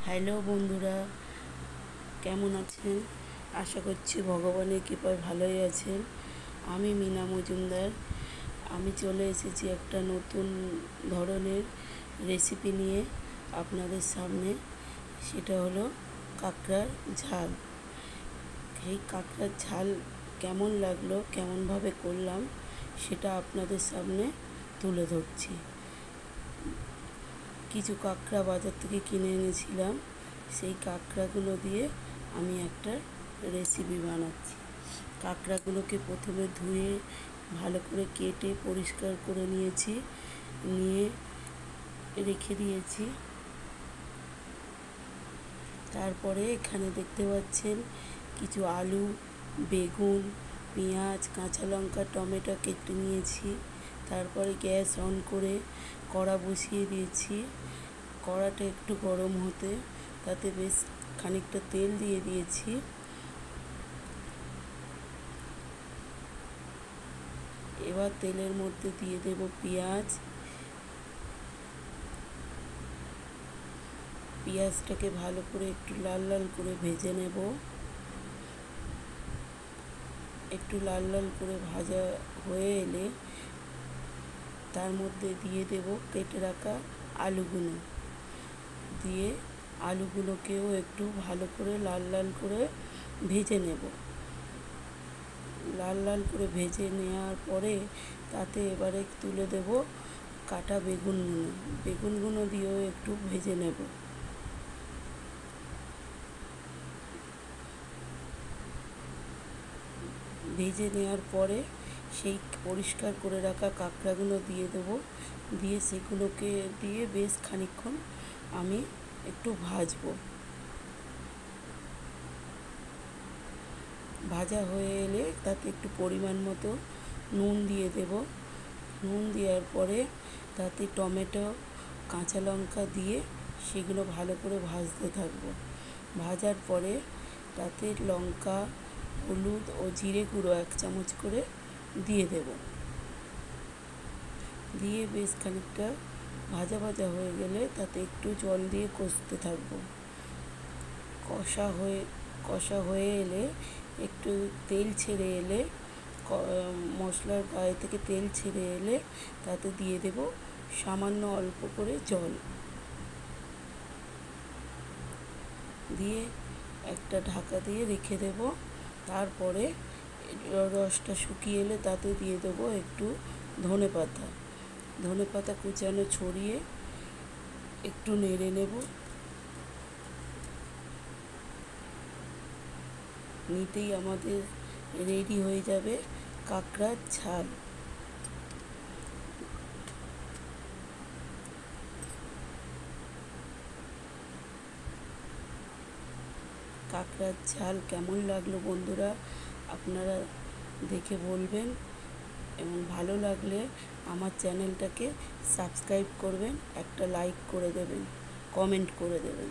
Hello বন্ধুরা, কেমন আছেন? আশা করছি ভগবানের কৃপায় ভালোই আছেন। আমি মিনা মজুমদার। আমি চলে এসেছি একটা নতুন ধরনের রেসিপি নিয়ে আপনাদের সামনে। সেটা হলো কাঁকড়ার ঝাল। এই কাঁকড়ার ঝাল কেমন লাগলো, কেমনভাবে করলাম, সেটা আপনাদের সামনে তুলে ধরছি। কিছু কাঁকড়া বাজার থেকে কিনে এনেছিলাম। সেই কাঁকড়াগুলো দিয়ে আমি একটা রেসিপি বানাচ্ছি। কাঁকড়াগুলোকে প্রথমে ধুয়ে ভালো করে কেটে পরিষ্কার করে নিয়েছি, নিয়ে রেখে দিয়েছি। তারপরে এখানে দেখতে পাচ্ছেন কিছু আলু, বেগুন, পেঁয়াজ, কাঁচা লঙ্কা, টমেটো কেটে নিয়েছি। তারপরে গ্যাস অন করে কড়া বসিয়ে দিয়েছি। কড়াটা একটু গরম হতে তাতে বেশ খানিকটা তেল দিয়ে দিয়েছি। এবার তেলের মধ্যে দিয়ে দেব পেঁয়াজ। পেঁয়াজটাকে ভালো করে একটু লাল লাল করে ভেজে নেব। একটু লাল লাল করে ভাজা হয়ে এলে তার মধ্যে দিয়ে দেব কেটে রাখা আলুগুলো। দিয়ে আলুগুলোকেও একটু ভালো করে লাল লাল করে ভেজে নেব। লাল লাল করে ভেজে নেওয়ার পরে তাতে এবারে তুলে দেব কাটা বেগুনগুলো দিয়েও একটু ভেজে নেব। ভেজে নেওয়ার পরে সেই পরিষ্কার করে রাখা কাঁকড়াগুলো দিয়ে দেব। দিয়ে সেগুলোকে দিয়ে বেশ খানিকক্ষণ আমি একটু ভাজবো। ভাজা হয়ে এলে তাতে একটু পরিমাণ মতো নুন দিয়ে দেব। নুন দেওয়ার পরে তাতে টমেটো, কাঁচা লঙ্কা দিয়ে সেগুলো ভালো করে ভাজতে থাকবো। ভাজার পরে তাতে লঙ্কা, হলুদ ও জিরে গুঁড়ো 1 চামচ করে দিয়ে দেব। দিয়ে বেশ খানিকটা ভাজা ভাজা হয়ে গেলে তাতে একটু জল দিয়ে কষতে থাকবো। কষা হয়ে এলে একটু তেল ছেড়ে এলে, মশলার গায়ে থেকে তেল ছেড়ে এলে তাতে দিয়ে দেব সামান্য অল্প করে জল। দিয়ে একটা ঢাকা দিয়ে রেখে দেব। তারপরে রসটা শুকিয়ে এলে তাতে দিয়ে দেবো একটু ধনে পাতা কুচানো ছড়িয়ে একটু নেড়ে নেব। নিতেই আমাদের রেডি হয়ে যাবে কাঁকড়ার ঝাল। কাঁকড়ার ঝাল কেমন লাগলো বন্ধুরা, আপনারা দেখে বলবেন, এবং ভালো লাগলে আমার চ্যানেলটাকে সাবস্ক্রাইব করবেন, একটা লাইক করে দেবেন, কমেন্ট করে দেবেন।